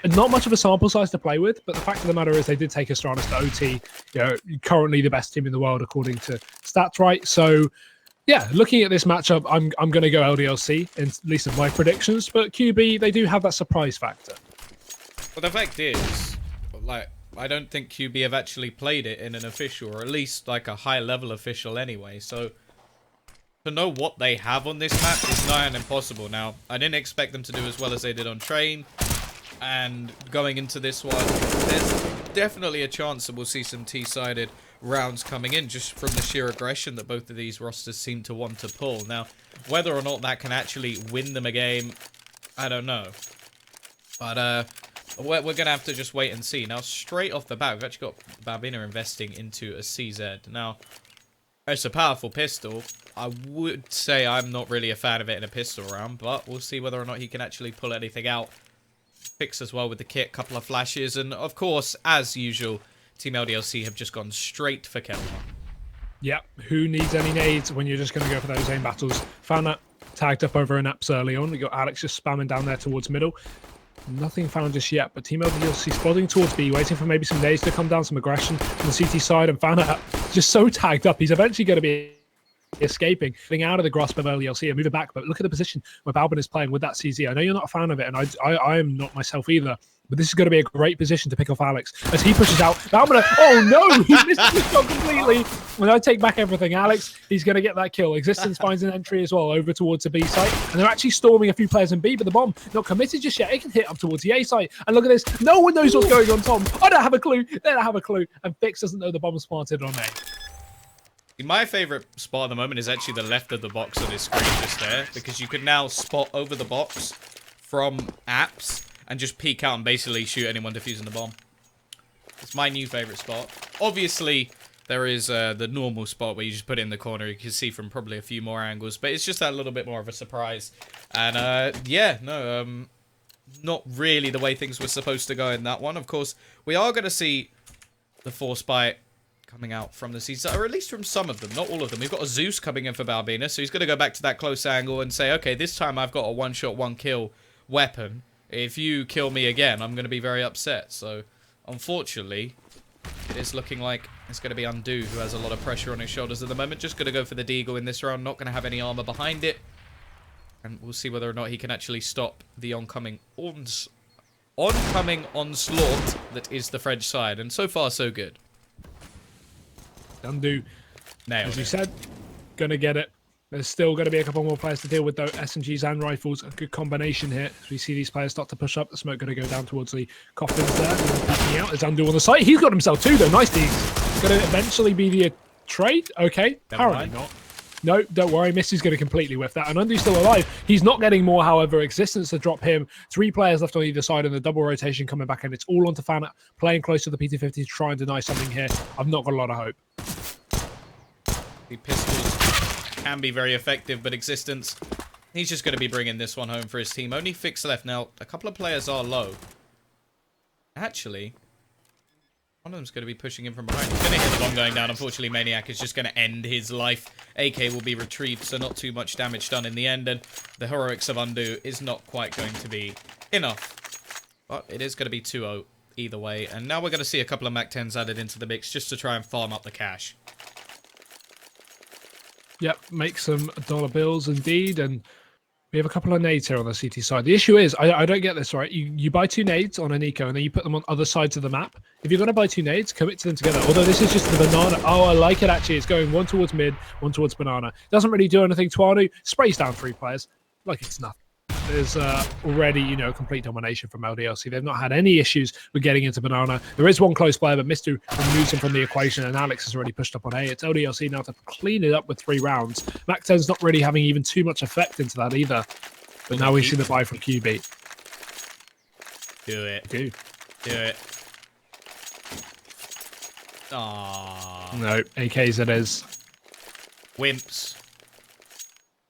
Not much of a sample size to play with, but the fact of the matter is they did take Astralis to OT. You know, currently the best team in the world according to stats, right? So, yeah, looking at this matchup, I'm going to go LDLC, at least in my predictions. But QB, they do have that surprise factor. Well, the fact is, like, I don't think QB have actually played it in an official, or at least like a high-level official anyway. So to know what they have on this map is nigh on impossible. Now, I didn't expect them to do as well as they did on Train. And going into this one, there's definitely a chance that we'll see some T-sided rounds coming in just from the sheer aggression that both of these rosters seem to want to pull. Now, whether or not that can actually win them a game, I don't know. But we're going to have to just wait and see. Now, straight off the bat, we've actually got Barbina investing into a CZ. Now, it's a powerful pistol. I would say I'm not really a fan of it in a pistol round, but we'll see whether or not he can actually pull anything out. Fix as well with the kit, couple of flashes, and of course, as usual, Team LDLC have just gone straight for Kelma. Yep, who needs any nades when you're just going to go for those aim battles? Found that tagged up over in apps early on. We got Alex just spamming down there towards middle. Nothing found just yet, but Team LDLC spotting towards B, waiting for maybe some nades to come down, some aggression from the CT side, and found out just so tagged up. He's eventually going to be escaping, getting out of the grasp of LDLC and moving back. But look at the position where Balbin is playing with that CZ. I know you're not a fan of it, and I am not myself either. But this is going to be a great position to pick off Alex as he pushes out. Balbin, oh no, he missed the shot completely. When I take back everything, Alex, he's going to get that kill. Existence finds an entry as well over towards the B site, and they're actually storming a few players in B, but the bomb not committed just yet. It can hit up towards the A site, and look at this. No one knows what's going on, Tom. I don't have a clue. They don't have a clue, and Fix doesn't know the bomb's planted on A. My favorite spot at the moment is actually the left of the box on his screen just there, because you can now spot over the box from apps and just peek out and basically shoot anyone defusing the bomb. It's my new favorite spot. Obviously, there is the normal spot where you just put it in the corner. You can see from probably a few more angles, but it's just that little bit more of a surprise. And yeah, no, not really the way things were supposed to go in that one. Of course, we are going to see the force bite coming out from the seats, or at least from some of them, not all of them. We've got a Zeus coming in for Balbina, so he's going to go back to that close angle and say, okay, this time I've got a one-shot, one-kill weapon. If you kill me again, I'm going to be very upset. So, unfortunately, it is looking like it's going to be Undo, who has a lot of pressure on his shoulders at the moment. Just going to go for the Deagle in this round, not going to have any armor behind it. And we'll see whether or not he can actually stop the oncoming onslaught that is the French side. And so far, so good. Undo, nailed as it. you said, gonna get it. There's still going to be a couple more players to deal with, though. SMGs and rifles, a good combination here. As we see these players start to push up, the smoke going to go down towards the coffins there. Peeking out, there's Undo on the site. He's got himself too, though. Nice digs. Going to eventually be the trade. Okay, apparently not. No, don't worry. Missy's going to completely whiff that. And Undu's still alive. He's not getting more, however. Existence to drop him. 3 players left on either side, and the double rotation coming back, and it's all onto Fana, playing close to the PT-50 to try and deny something here. I've not got a lot of hope. The pistols can be very effective, but Existence, he's just going to be bringing this one home for his team. Only Fix left. Now, a couple of players are low. Actually, one of them's going to be pushing in from behind. He's going to hit the bomb going down. Unfortunately, Maniac is just going to end his life. AK will be retrieved, so not too much damage done in the end. And the heroics of Undo is not quite going to be enough. But it is going to be 2-0 either way. And now we're going to see a couple of MAC-10s added into the mix just to try and farm up the cash. Yep, make some dollar bills indeed, and we have a couple of nades here on the CT side. The issue is, I don't get this, right? You buy 2 nades on an eco, and then you put them on other sides of the map. If you're going to buy 2 nades, commit to them together. Although this is just the banana. Oh, I like it, actually. It's going one towards mid, one towards banana. Doesn't really do anything to Anu. Sprays down 3 players like it's nothing. There's already, you know, complete domination from LDLC. They've not had any issues with getting into banana. There is one close player, but Mistu removes him from the equation, and Alex has already pushed up on A. It's LDLC now to clean it up with 3 rounds. MAC-10's not really having even too much effect into that either. But now we see the buy from QB. Do it. Do it. Aww. No, AKs it is. Wimps.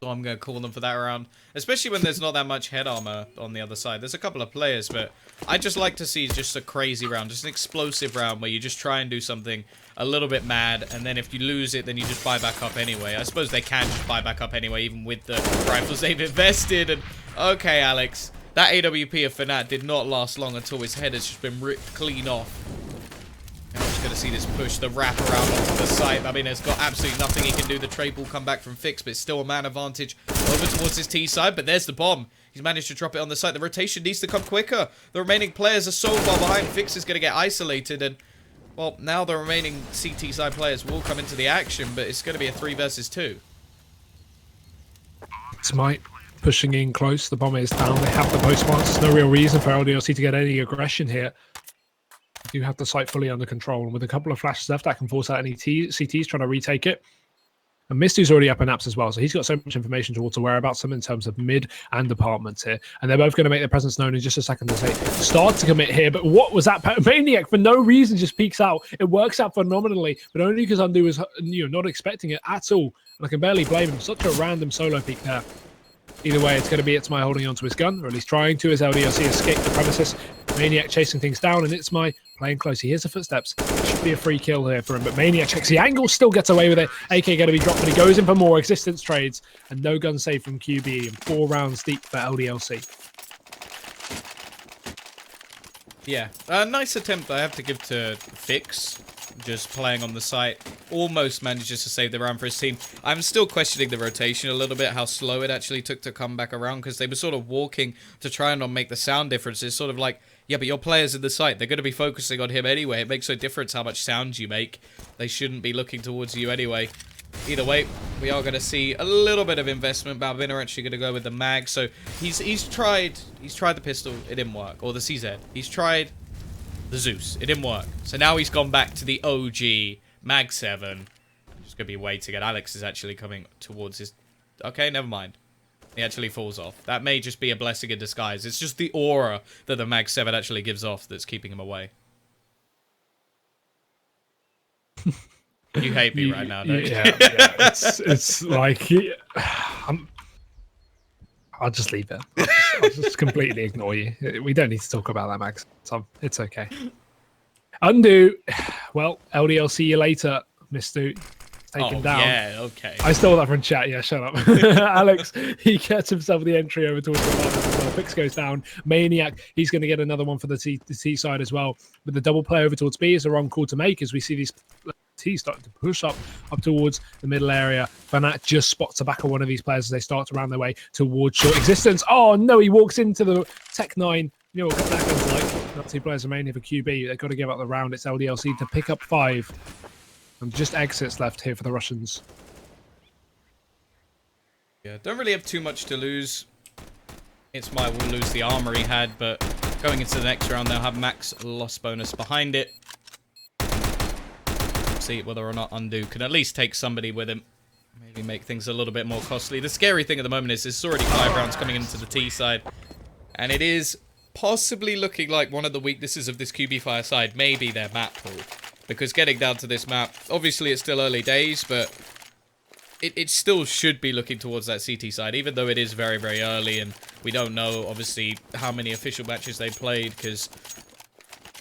So I'm going to call them for that round. Especially when there's not that much head armor on the other side. There's a couple of players, but I just like to see just a crazy round. Just an explosive round where you just try and do something a little bit mad. And then if you lose it, then you just buy back up anyway. I suppose they can just buy back up anyway, even with the rifles they've invested. And okay, Alex, That AWP of Fnatt did not last long until his head has just been ripped clean off. Now we're just going to see this push, the wrap around onto the site. I mean, there's got absolutely nothing he can do. The trade ball come back from Fix, but it's still a man advantage over towards his T side. But there's the bomb. He's managed to drop it on the site. The rotation needs to come quicker. The remaining players are so far behind. Fix is going to get isolated. And, well, now the remaining CT side players will come into the action, but it's going to be a 3 versus 2. Smite pushing in close. The bomber is down. They have the post box. There's no real reason for LDLC to get any aggression here. You have the site fully under control, and with a couple of flashes left, that can force out any CTs trying to retake it. And Misty's already up in apps as well, so he's got so much information towards the whereabouts in terms of mid and apartments here. And they're both going to make their presence known in just a second to say, start to commit here. But what was that? Maniac, for no reason, just peeks out. It works out phenomenally, but only because Undo was not expecting it at all. And I can barely blame him. Such a random solo peek there. Either way, it's going to be It's My holding onto his gun, or at least trying to, as LDLC escape the premises. Maniac chasing things down, and It's My playing close. He hears the footsteps. Should be a free kill here for him, but Maniac checks the angle, still gets away with it. AK going to be dropped, but he goes in for more existence trades, and no gun save from QB, and 4 rounds deep for LDLC. Yeah, a nice attempt I have to give to Fix, just playing on the site. Almost manages to save the round for his team. I'm still questioning the rotation a little bit, how slow it actually took to come back around, because they were sort of walking to try and not make the sound difference. It's sort of like, yeah, but your players in the site, they're going to be focusing on him anyway. It makes no difference how much sound you make. They shouldn't be looking towards you anyway. Either way, we are going to see a little bit of investment. Balvin are actually going to go with the mag. So he's tried the pistol, it didn't work. Or the CZ. He's tried the Zeus, it didn't work. So now he's gone back to the OG mag 7. Just going to be waiting. And Alex is actually coming towards his... Okay, never mind. He actually falls off. That may just be a blessing in disguise. It's just the aura that the mag 7 actually gives off that's keeping him away. You hate me right now, don't you? Yeah. It's like... I'll just leave it. I'll just completely ignore you. We don't need to talk about that, Max. It's okay. Undo. Well, LDL, see you later, Mr. Taken down. Yeah, okay. I stole that from chat. Yeah, shut up. Alex, he gets himself the entry over towards the line as well. Fix goes down. Maniac, he's going to get another one for the T side as well. But the double play over towards B is the wrong call to make as we see these T starting to push up towards the middle area. Fnatt just spots the back of one of these players as they start to round their way towards short existence. Oh no, he walks into the Tech 9. You know what that gun's like. Not 2 players remaining for QB. They've got to give up the round. It's LDLC to pick up 5. And just exits left here for the Russians. Yeah, don't really have too much to lose. It's My will lose the armor he had, but going into the next round, they'll have max loss bonus behind it. See whether or not Undo can at least take somebody with him. Maybe make things a little bit more costly. The scary thing at the moment is it's already 5 rounds coming into the T side. And it is possibly looking like one of the weaknesses of this QB.Fire side. Maybe their map pool. Because getting down to this map, obviously it's still early days, but it still should be looking towards that CT side, even though it is very, very early, and we don't know, obviously, how many official matches they played, because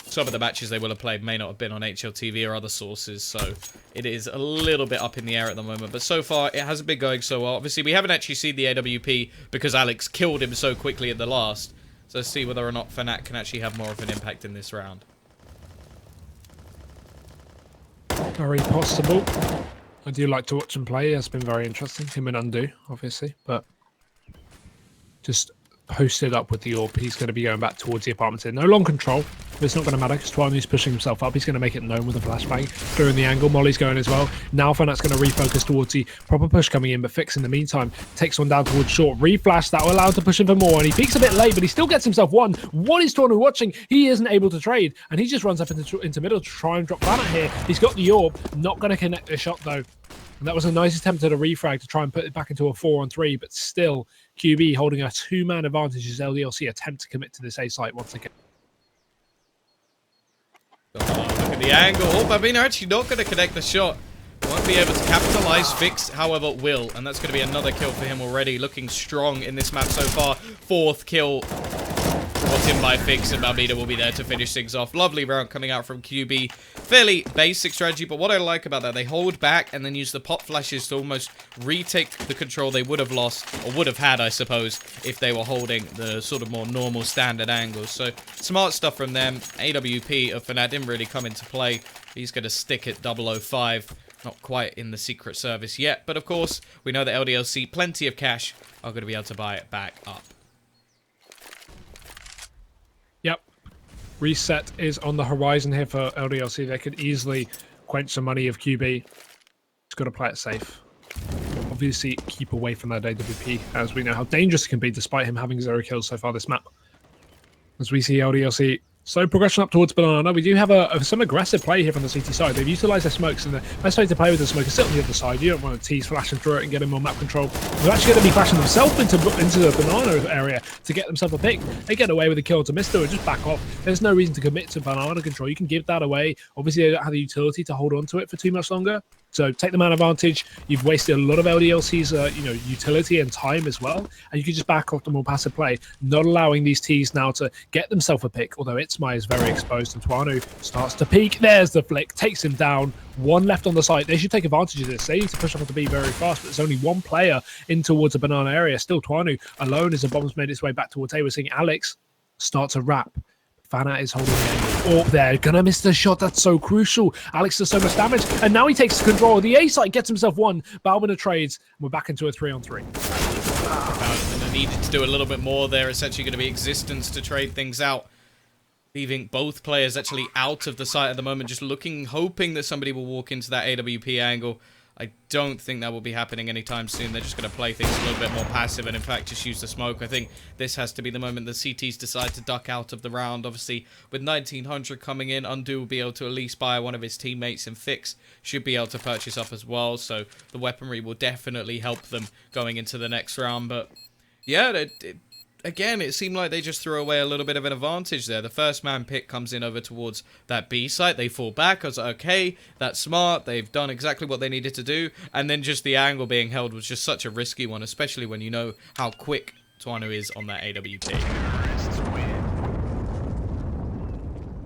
some of the matches they will have played may not have been on HLTV or other sources, so it is a little bit up in the air at the moment. But so far, it hasn't been going so well. Obviously, we haven't actually seen the AWP because Alex killed him so quickly at the last, so let's see whether or not Fnatt can actually have more of an impact in this round. Very possible. I do like to watch him play. It's been very interesting. Him and Undo, obviously. But just posted up with the AWP. He's going to be going back towards the apartment here. No long control. But it's not going to matter because Twanu's pushing himself up. He's going to make it known with a flashbang. Clearing the angle. Molly's going as well. Now Fnatt's going to refocus towards the proper push coming in. But Fix in the meantime takes one down towards short. Reflash. That will allow him to push him for more. And he peaks a bit late, but he still gets himself one. What is Twanu watching? He isn't able to trade. And he just runs up into middle to try and drop Fnatt here. He's got the AWP. Not going to connect the shot though. And that was a nice attempt at a refrag to try and put it back into a 4-on-3, but still QB holding a 2-man advantage as LDLC attempt to commit to this A site once again. Oh, look at the angle. Oh, Babina actually not going to connect the shot. Won't be able to capitalize. Fix, however, will. And that's going to be another kill for him already. Looking strong in this map so far. 4th kill What's in my fix, and Balbina will be there to finish things off. Lovely round coming out from QB. Fairly basic strategy, but what I like about that, they hold back and then use the pop flashes to almost retake the control they would have lost, or would have had, I suppose, if they were holding the sort of more normal standard angles. So, smart stuff from them. AWP of Fnatt didn't really come into play. He's going to stick at 005. Not quite in the Secret Service yet, but of course, we know that LDLC, plenty of cash, are going to be able to buy it back up. Yep. Reset is on the horizon here for LDLC. They could easily quench the money of QB. Just got to play it safe. Obviously, keep away from that AWP, as we know how dangerous it can be, despite him having 0 kills so far this map. As we see LDLC slow progression up towards Banana. We do have some aggressive play here from the CT side. They've utilised their smokes, and the best way to play with the smoke is sit on the other side. You don't want to tease flashing through it and get him on map control. They're actually going to be flashing themselves into the Banana area to get themselves a pick. They get away with a kill to Mister and just back off. There's no reason to commit to Banana control. You can give that away. Obviously, they don't have the utility to hold on to it for too much longer. So take the man advantage. You've wasted a lot of LDLC's utility and time as well, and you can just back off the more passive play, not allowing these T's now to get themselves a pick. Although Itzmai is very exposed, and Tuanu starts to peek. There's the flick, takes him down. One left on the site. They should take advantage of this. They need to push up on the B very fast, but there's only one player in towards the Banana area. Still Tuanu alone as the bomb's made its way back towards A. We're seeing Alex start to wrap. Fnatt is holding the angle. Oh, they're gonna miss the shot. That's so crucial. Alex does so much damage, and now he takes control of the A site, gets himself one. Balbina trades, and we're back into a 3-on-3. And they needed to do a little bit more there. It's actually going to be existence to trade things out, leaving both players actually out of the site at the moment, just looking, hoping that somebody will walk into that AWP angle. I don't think that will be happening anytime soon. They're just going to play things a little bit more passive and, in fact, just use the smoke. I think this has to be the moment the CTs decide to duck out of the round. Obviously, with 1900 coming in, Undo will be able to at least buy one of his teammates, and Fix should be able to purchase up as well. So the weaponry will definitely help them going into the next round. But, yeah, again, it seemed like they just threw away a little bit of an advantage there. The first man pick comes in over towards that B site. They fall back. I was like, okay, that's smart. They've done exactly what they needed to do. And then just the angle being held was just such a risky one, especially when you know how quick Tuanu is on that AWP.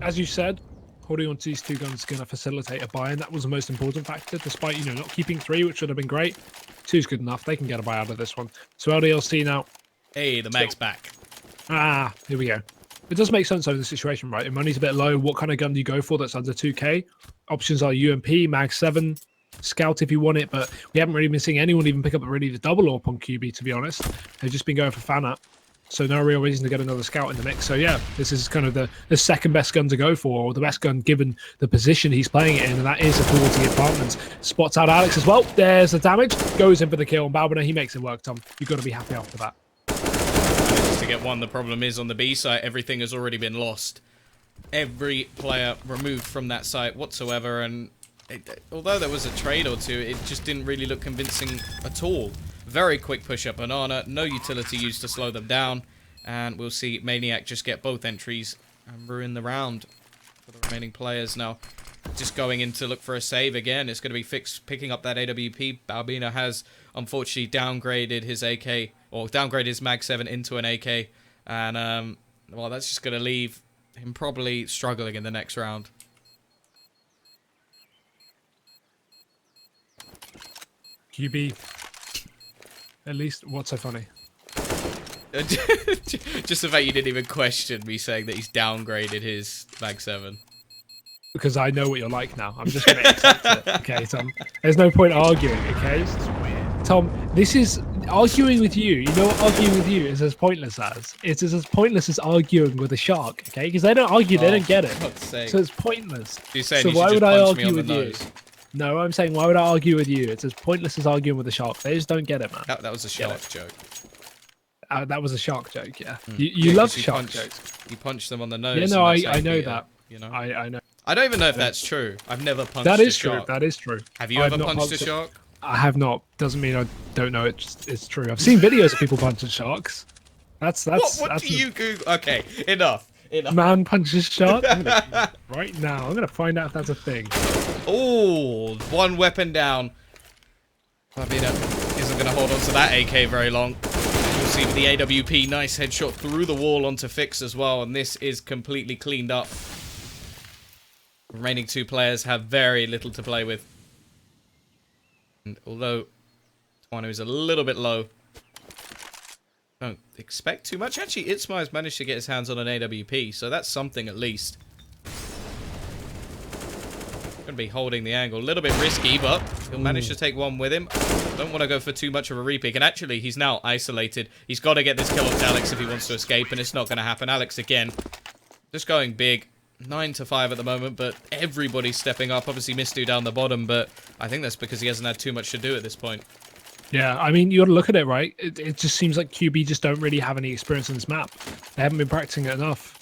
As you said, holding on to these two guns is going to facilitate a buy, and that was the most important factor, despite, not keeping 3, which would have been great. 2's good enough. They can get a buy out of this one. So LDLC now. Hey, the mag's back. Here we go. It does make sense over the situation, right? If money's a bit low, what kind of gun do you go for that's under 2k? Options are UMP, Mag 7, Scout if you want it, but we haven't really been seeing anyone even pick up really the double AWP on QB, to be honest. They've just been going for Fnatt, so no real reason to get another Scout in the mix. So yeah, this is kind of the second best gun to go for, or the best gun given the position he's playing it in, and that is towards the apartments. Spots out Alex as well. There's the damage. Goes in for the kill, and Balbina, he makes it work, Tom. You've got to be happy after that. To get one, the problem is on the B site, everything has already been lost. Every player removed from that site whatsoever, and although there was a trade or two, it just didn't really look convincing at all. Very quick push up Banana, no utility used to slow them down, and we'll see Maniac just get both entries and ruin the round for the remaining players. Now, just going in to look for a save again, it's going to be Fix picking up that AWP. Balbina has unfortunately downgraded his AK, or downgraded his Mag 7 into an AK, and well, that's just going to leave him probably struggling in the next round. QB, at least, what's so funny? Just the fact you didn't even question me saying that he's downgraded his Mag 7. Because I know what you're like now. I'm just going to accept it. Okay, Tom. There's no point arguing, okay? Tom, this is arguing with you. You know what arguing with you is as pointless as? It is as pointless as arguing with a shark, okay? Because they don't argue, they don't get it. So it's pointless. You're saying so you why should would just I punch me argue on with the you? nose? No, I'm saying why would I argue with you? It's as pointless as arguing with a shark. They just don't get it, man. That was a shark joke. That was a shark joke, yeah. You love shark jokes. You punch them on the nose. Yeah, no, I know that. You know? I know. I don't even know if that's true. I've never punched that is a shark. True. That is true. Have you ever punched a shark? I have not. Doesn't mean I don't know it's true. I've seen videos of people punching sharks. What do you Google? Okay, enough. Man punches shark? Right now. I'm going to find out if that's a thing. Oh, one weapon down. Balbina isn't going to hold on to that AK very long. LDLC with the AWP. Nice headshot through the wall onto Fix as well. And this is completely cleaned up. Remaining 2 players have very little to play with. And although Tuano is a little bit low, don't expect too much. Actually, Itzma has managed to get his hands on an AWP, so that's something at least. Going to be holding the angle. A little bit risky, but he'll manage to take one with him. Don't want to go for too much of a repick. And actually, he's now isolated. He's got to get this kill off Alex if he wants to escape, and it's not going to happen. Alex again, just going big. 9-5 at the moment, but everybody's stepping up. Obviously, Mistu down the bottom, but I think that's because he hasn't had too much to do at this point. Yeah, I mean, you got to look at it, right? It just seems like QB just don't really have any experience on this map. They haven't been practicing it enough.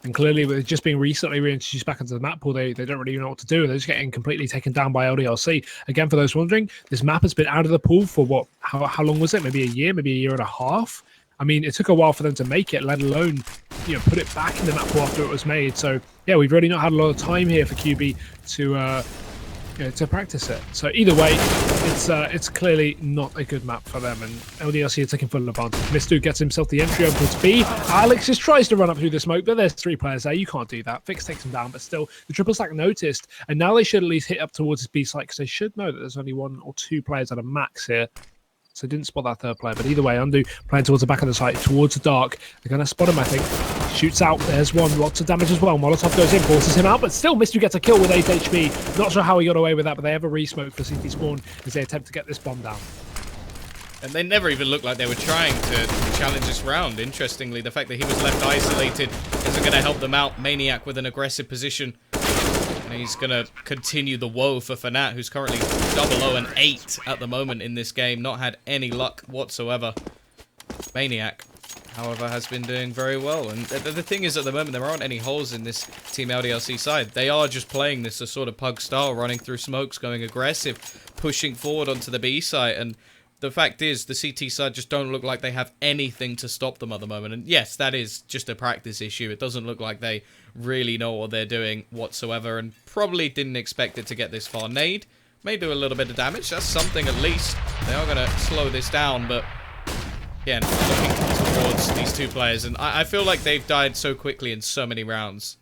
And clearly, with it just being recently reintroduced back into the map pool, they don't really know what to do. They're just getting completely taken down by LDLC. Again, for those wondering, this map has been out of the pool for what? How long was it? Maybe a year and a half? I mean, it took a while for them to make it, let alone, put it back in the map pool after it was made. So, yeah, we've really not had a lot of time here for QB to practice it. So either way, it's clearly not a good map for them, and LDLC are taking full advantage. Mistu gets himself the entry over to B. Alex just tries to run up through the smoke, but there's 3 players there. You can't do that. Fix takes him down, but still, the triple stack noticed, and now they should at least hit up towards his B site, because they should know that there's only 1 or 2 players at a max here. So didn't spot that 3rd player, but either way, Undo playing towards the back of the site, towards the dark. They're going to spot him, I think. Shoots out, there's one, lots of damage as well. Molotov goes in, forces him out, but still Mistu gets a kill with 8 HP. Not sure how he got away with that, but they have a re-smoke for CT spawn as they attempt to get this bomb down. And they never even looked like they were trying to challenge this round. Interestingly, the fact that he was left isolated isn't going to help them out. Maniac with an aggressive position. And he's going to continue the woe for Fanat, who's currently 0-0-8 at the moment in this game. Not had any luck whatsoever. Maniac, however, has been doing very well. And the thing is, at the moment, there aren't any holes in this Team LDLC side. They are just playing this a sort of pug style, running through smokes, going aggressive, pushing forward onto the B site. And the fact is, the CT side just don't look like they have anything to stop them at the moment. And yes, that is just a practice issue. It doesn't look like they really know what they're doing whatsoever, and probably didn't expect it to get this far. Nade may do a little bit of damage. That's something at least. They are going to slow this down, but again, looking towards these 2 players. And I feel like they've died so quickly in so many rounds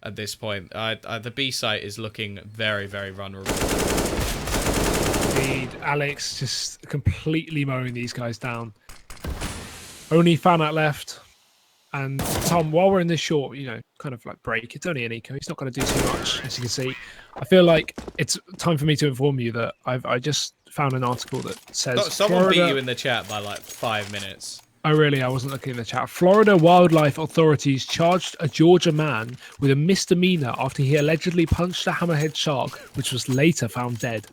at this point. The B site is looking very, very vulnerable. Indeed, Alex just completely mowing these guys down. Only Fanat left. And Tom, while we're in this short, kind of like break, it's only an eco. He's not going to do too much, as you can see. I feel like it's time for me to inform you that I just found an article that says someone beat you in the chat by like 5 minutes. Oh, really? I wasn't looking in the chat. Florida wildlife authorities charged a Georgia man with a misdemeanor after he allegedly punched a hammerhead shark, which was later found dead.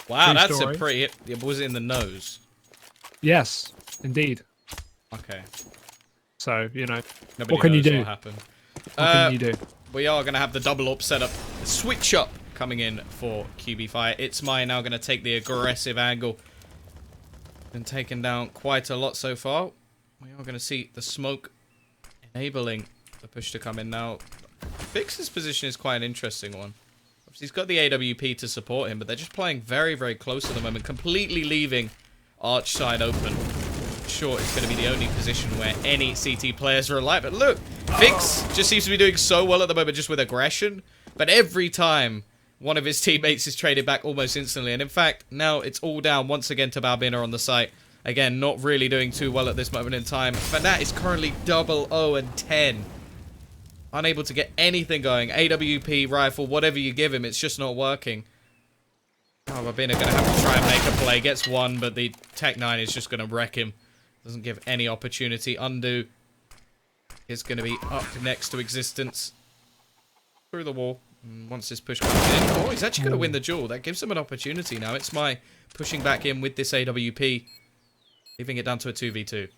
Wow, True that's story. a pretty... Was it in the nose? Yes, indeed. Okay. So, Nobody what can you knows do? What happened. What can you do? We are going to have the double up setup. The switch up coming in for QB.Fire. Itzma now going to take the aggressive angle. Been taken down quite a lot so far. We are going to see the smoke enabling the push to come in now. Fix's position is quite an interesting one. He's got the AWP to support him, but they're just playing very, very close at the moment. Completely leaving Arch side open. Sure, it's going to be the only position where any CT players are alive. But look, Fix just seems to be doing so well at the moment just with aggression. But every time one of his teammates is traded back almost instantly. And in fact, now it's all down once again to Balbina on the site. Again, not really doing too well at this moment in time. Fanat is currently 0-0-10. Unable to get anything going. AWP, rifle, whatever you give him, it's just not working. Oh, Balbina going to have to try and make a play. Gets one, but the Tech 9 is just going to wreck him. Doesn't give any opportunity. Undo is going to be up next to existence. Through the wall. And once this push comes in. Oh, he's actually going to win the duel. That gives him an opportunity now. It's my pushing back in with this AWP. Leaving it down to a 2v2.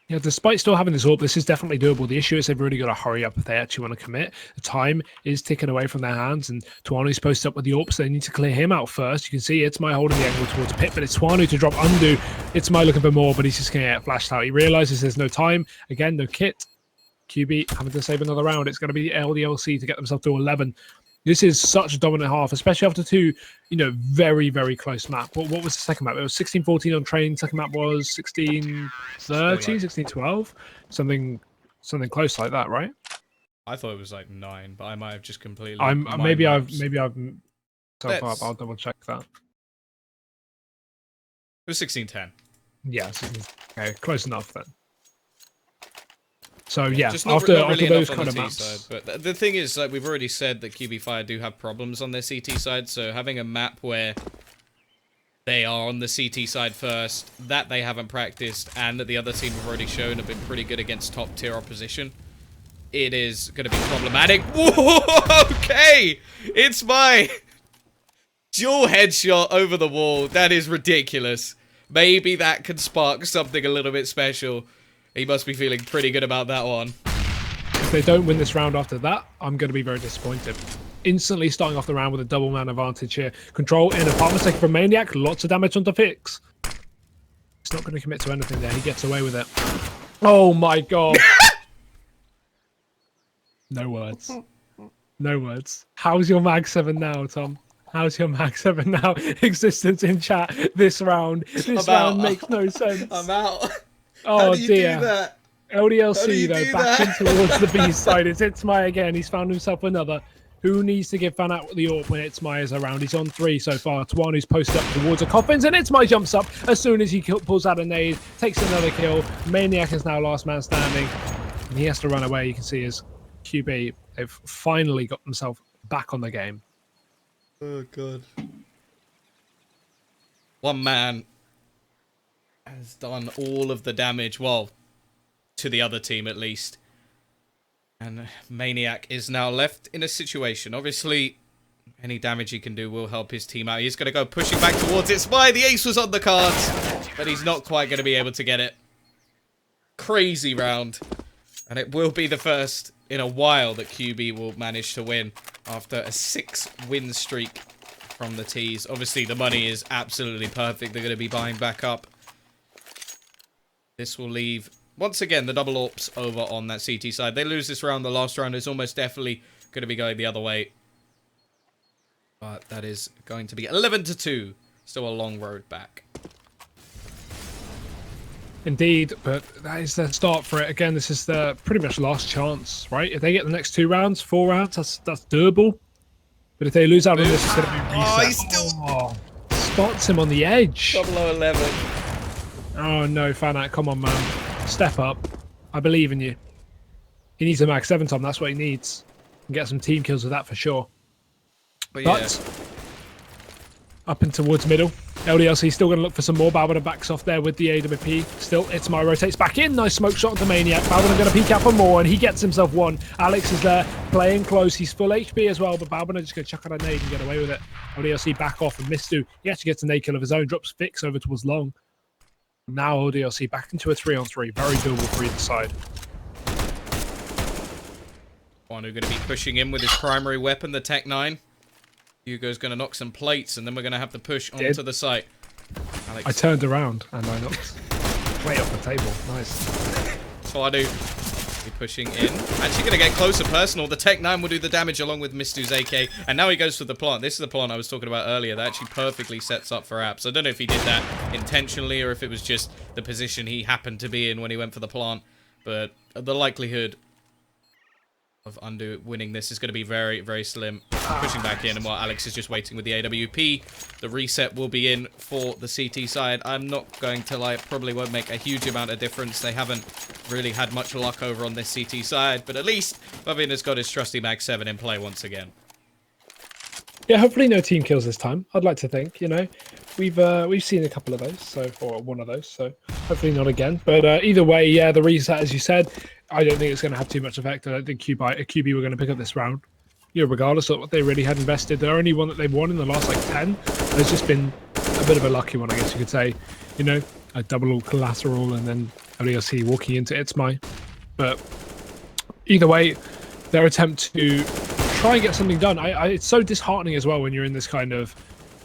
Yeah, despite still having this AWP, this is definitely doable. The issue is they've really got to hurry up if they actually want to commit. The time is ticking away from their hands, and Tuanu's posted up with the AWP, so they need to clear him out first. You can see Itzma holding the angle towards Pit, but it's Tuanu to drop Undo. Itzma looking for more, but he's just going to get flashed out. He realizes there's no time. Again, no kit. QB having to save another round. It's going to be LDLC to get themselves to 11. This is such a dominant half, especially after two, very, very close map. What was the second map? It was 16-14 on train. Second map was 16-30, 16-12, something close like that, right? I thought it was like 9, but I might have just completely. Maybe I've myself up. I'll double check that. It was 16-10. Yeah, okay, close enough then. So yeah, just after really those on kind the of T maps. side. But the thing is, like we've already said, that QB.Fire do have problems on their CT side. So having a map where they are on the CT side first, that they haven't practiced, and that the other team have already shown have been pretty good against top tier opposition, it is going to be problematic. Whoa, okay, it's my dual headshot over the wall. That is ridiculous. Maybe that can spark something a little bit special. He must be feeling pretty good about that one. If they don't win this round after that, I'm going to be very disappointed. Instantly starting off the round with a double man advantage here. Control in apartment second from Maniac. Lots of damage onto Fix. He's not going to commit to anything there. He gets away with it. Oh my god. No words. No words. How's your Mag 7 now, Tom? How's your Mag 7 now? Existence in chat this round. This round makes no sense. I'm out. Oh dear. Do that? LDLC though, back in towards the B side. It's Itzmai again. He's found himself another. Who needs to give Fan out the AWP when Itzmai is around? He's on 3 so far. Twanu's posted up towards the coffins, and Itzmai jumps up as soon as he pulls out a nade, takes another kill. Maniac is now last man standing, and he has to run away. You can see his QB. They've finally got themselves back on the game. Oh god. One man has done all of the damage, well, to the other team at least. And Maniac is now left in a situation. Obviously, any damage he can do will help his team out. He's going to go pushing back towards it. Spy, the ace was on the cards, but he's not quite going to be able to get it. Crazy round. And it will be the first in a while that QB will manage to win after a 6-win streak from the T's. Obviously, the money is absolutely perfect. They're going to be buying back up. This will leave, once again, the double AWPs over on that CT side. They lose this round. The last round is almost definitely going to be going the other way. But that is going to be 11-2. Still a long road back. Indeed, but that is their start for it. Again, this is their pretty much last chance, right? If they get the next 2 rounds, 4 rounds, that's doable. But if they lose out on this, it's going to be reset. Oh, he's still... spots him on the edge. 0011. Oh no, Fanat, come on, man. Step up. I believe in you. He needs a Mag 7, Tom. That's what he needs. And get some team kills with that for sure. But yeah. Up and towards middle. LDLC still going to look for some more. Balbana backs off there with the AWP. Still, Itzmai rotates back in. Nice smoke shot onto Maniac. Balbana going to peek out for more, and he gets himself one. Alex is there, playing close. He's full HP as well, but Balbana just going to chuck out a nade and get away with it. LDLC back off, and Mistu, he actually gets a nade kill of his own. Drops Fix over towards long. Now LDLC back into a 3-on-3. Very doable for either side. Wanu going to be pushing in with his primary weapon, the Tech-9. Hugo's going to knock some plates, and then we're going to have to push onto the site. Alex. I turned around, and I knocked way off the table. Nice. Wanu be pushing in. Actually going to get closer personal. The Tech-9 will do the damage along with Mistu's AK, and now he goes for the plant. This is the plant I was talking about earlier that actually perfectly sets up for Apps. I don't know if he did that intentionally or if it was just the position he happened to be in when he went for the plant, but the likelihood of Undo winning this is going to be very, very slim. Pushing back in, and while Alex is just waiting with the AWP, the reset will be in for the CT side. I'm not going to lie, it probably won't make a huge amount of difference. They haven't really had much luck over on this CT side, but at least Bavin has got his trusty Mag 7 in play once again. Yeah, hopefully no team kills this time. I'd like to think, we've seen a couple of those, or one of those, so hopefully not again. But either way, yeah, the reset, as you said, I don't think it's going to have too much effect. I don't think QB were going to pick up this round. Regardless of what they really had invested, the only one that they've won in the last 10 has just been a bit of a lucky one, I guess you could say. A double collateral and then LDLC walking into Itzmai. But either way, their attempt to try and get something done. It's so disheartening as well when you're in this kind of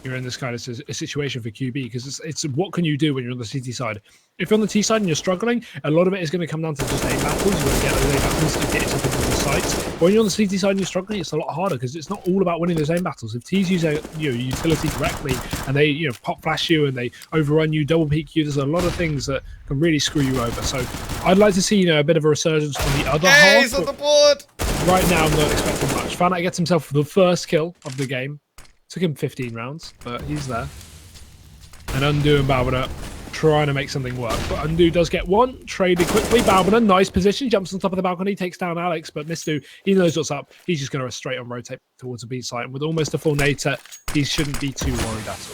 you're in this kind of a situation for QB, because it's what can you do when you're on the CT side. If you're on the T side and you're struggling, a lot of it is going to come down to just aim battles. You want to get those aim battles to get yourself into the sights. But when you're on the CT side and you're struggling, it's a lot harder because it's not all about winning those aim battles. If T's use utility correctly and they pop flash you and they overrun you, double peek you, there's a lot of things that can really screw you over. So I'd like to see a bit of a resurgence on the other half. He's on the board. Right now, I'm not expecting much. Fanat gets himself the first kill of the game. Took him 15 rounds, but he's there. And Undo and Balbina trying to make something work. But Undo does get one. Traded quickly. Balbina, nice position. Jumps on top of the balcony. Takes down Alex. But Mistu, he knows what's up. He's just going to straight on rotate towards the B site. And with almost a full nade set, he shouldn't be too worried at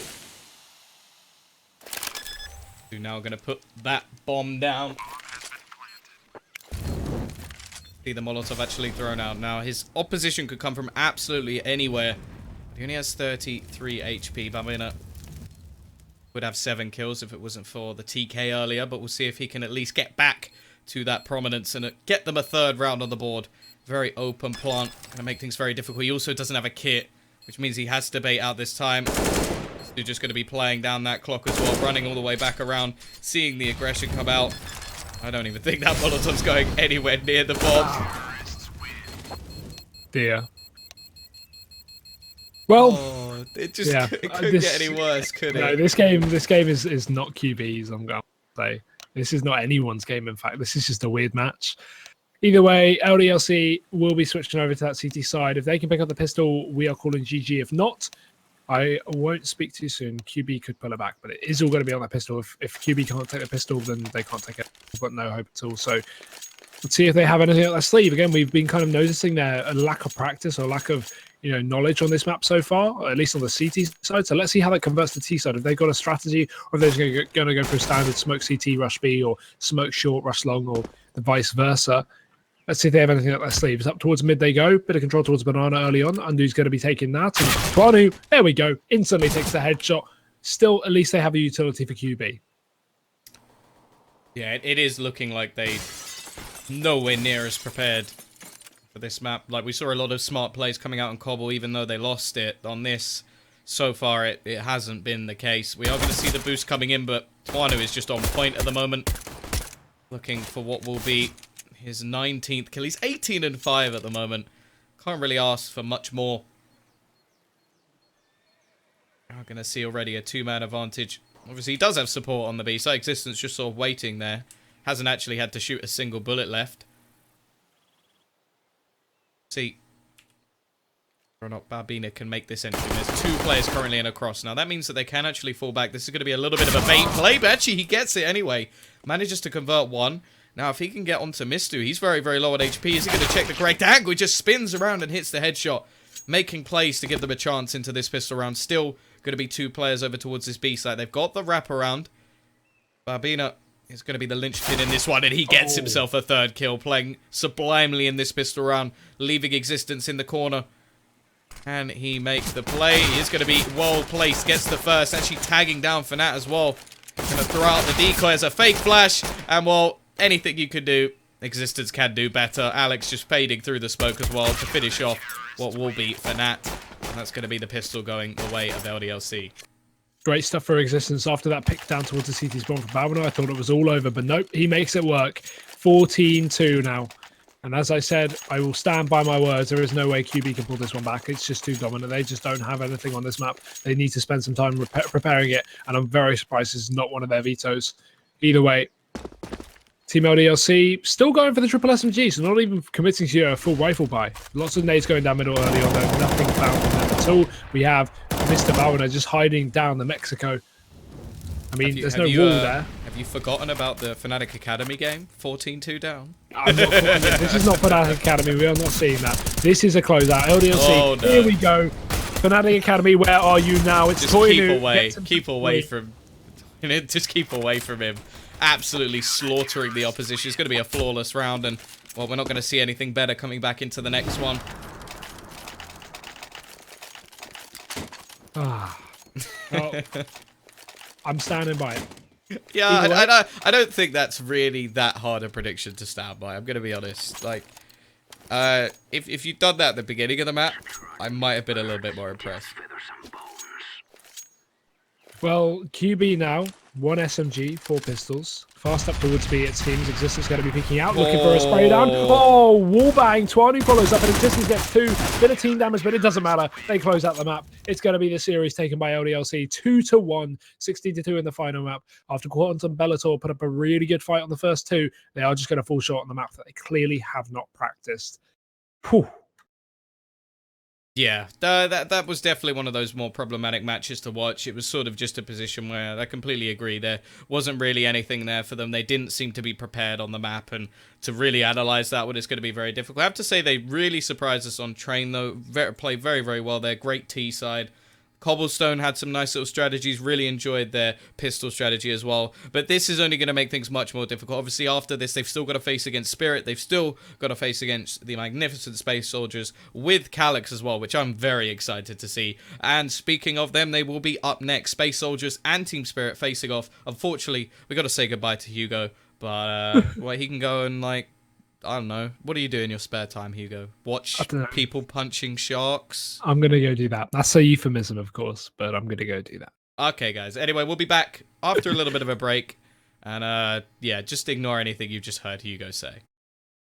all. Now going to put that bomb down. See the Molotov actually thrown out. Now his opposition could come from absolutely anywhere. He only has 33 HP. Balbina would have 7 kills if it wasn't for the TK earlier, but we'll see if he can at least get back to that prominence and get them a 3rd round on the board. Very open plant. Going to make things very difficult. He also doesn't have a kit, which means he has to bait out this time. He's just going to be playing down that clock as well, running all the way back around, seeing the aggression come out. I don't even think that Molotov's going anywhere near the bomb. Dear. Well, it couldn't get any worse, could it? No, this game is not QB's, I'm going to say. This is not anyone's game, in fact. This is just a weird match. Either way, LDLC will be switching over to that CT side. If they can pick up the pistol, we are calling GG. If not, I won't speak too soon. QB could pull it back, but it is all going to be on that pistol. If QB can't take the pistol, then they can't take it. We've got no hope at all. So let's see if they have anything up their sleeve. Again, we've been kind of noticing a lack of practice or lack of knowledge on this map so far, or at least on the CT side. So let's see how that converts to T side. If they've got a strategy, or if they're just going to go for a standard smoke CT rush B, or smoke short rush long, or the vice versa. Let's see if they have anything up their sleeves. Up towards mid they go. Bit of control towards Banana early on. Undu's going to be taking that. And Twanu, there we go. Instantly takes the headshot. Still, at least they have a utility for QB. Yeah, it is looking like they nowhere near as prepared for this map. Like, we saw a lot of smart plays coming out on Cobble, even though they lost it. On this, so far, it hasn't been the case. We are going to see the boost coming in, but Twanu is just on point at the moment. Looking for what will be his 19th kill. He's 18-5 at the moment. Can't really ask for much more. We're going to see already a 2-man advantage. Obviously, he does have support on the B side. Existence just sort of waiting there. Hasn't actually had to shoot a single bullet left. See whether or not Balbina can make this entry. There's 2 players currently in a cross. Now, that means that they can actually fall back. This is going to be a little bit of a bait play, but actually he gets it anyway. Manages to convert 1. Now, if he can get onto Mistu, he's very, very low on HP. Is he going to check the correct angle? He just spins around and hits the headshot, making plays to give them a chance into this pistol round. Still going to be 2 players over towards this B side. They've got the wraparound. Balbina is going to be the linchpin in this one, and he gets himself a 3rd kill, playing sublimely in this pistol round, leaving Existence in the corner. And he makes the play. He is going to be well placed, gets the first, actually tagging down Fanat as well. Going to throw out the decoy as a fake flash, and well, anything you can do, Existence can do better. Alex just fading through the smoke as well to finish off what will be Fanat. And that's going to be the pistol going the way of LDLC. Great stuff for Existence. After that pick down towards the CT spawn from Balbina, I thought it was all over, but nope, he makes it work. 14-2 now. And as I said, I will stand by my words. There is no way QB can pull this one back. It's just too dominant. They just don't have anything on this map. They need to spend some time preparing it, and I'm very surprised this is not one of their vetoes. Either way, Team LDLC still going for the triple SMG, so not even committing to a full rifle buy. Lots of nades going down middle early on, though. Nothing found from them at all. We have Mr. Balbina just hiding down the Mexico. I mean, there's no wall there. Have you forgotten about the Fnatic Academy game? 14-2 down. This is not Fnatic Academy. We are not seeing that. This is a closeout. LDLC, Here we go. Fnatic Academy, where are you now? It's just keep away from just keep away from him. Absolutely slaughtering the opposition. It's going to be a flawless round, and well, we're not going to see anything better coming back into the next one. Well, I'm standing by it. Yeah, I don't think that's really that hard a prediction to stand by. I'm going to be honest. Like, if you'd done that at the beginning of the map, I might have been a little bit more impressed. Well, QB now, 1 SMG, 4 pistols. Fast up towards B, it seems. Existence going to be peeking out, looking for a spray down. Oh, wallbang. Twani follows up, and Existence gets 2. Bit of team damage, but it doesn't matter. They close out the map. It's going to be the series taken by LDLC. 2-1, 16-2 in the final map. After Quantum Bellator put up a really good fight on the first 2, they are just going to fall short on the map that they clearly have not practiced. Whew. Yeah, that was definitely one of those more problematic matches to watch. It was sort of just a position where I completely agree. There wasn't really anything there for them. They didn't seem to be prepared on the map, and to really analyze that one is going to be very difficult. I have to say they really surprised us on train, though. Played very, very well there. Great T side. Cobblestone had some nice little strategies, really enjoyed their pistol strategy as well. But this is only going to make things much more difficult. Obviously, after this, they've still got to face against Spirit. They've still got to face against the magnificent Space Soldiers with Calyx as well, which I'm very excited to see. And speaking of them, they will be up next. Space Soldiers and Team Spirit facing off. Unfortunately, we got to say goodbye to Hugo. But well, he can go and, like, I don't know. What do you do in your spare time, Hugo? Watch people punching sharks? I'm going to go do that. That's a euphemism, of course, but I'm going to go do that. Okay, guys. Anyway, we'll be back after a little bit of a break. And, yeah, just ignore anything you've just heard Hugo say.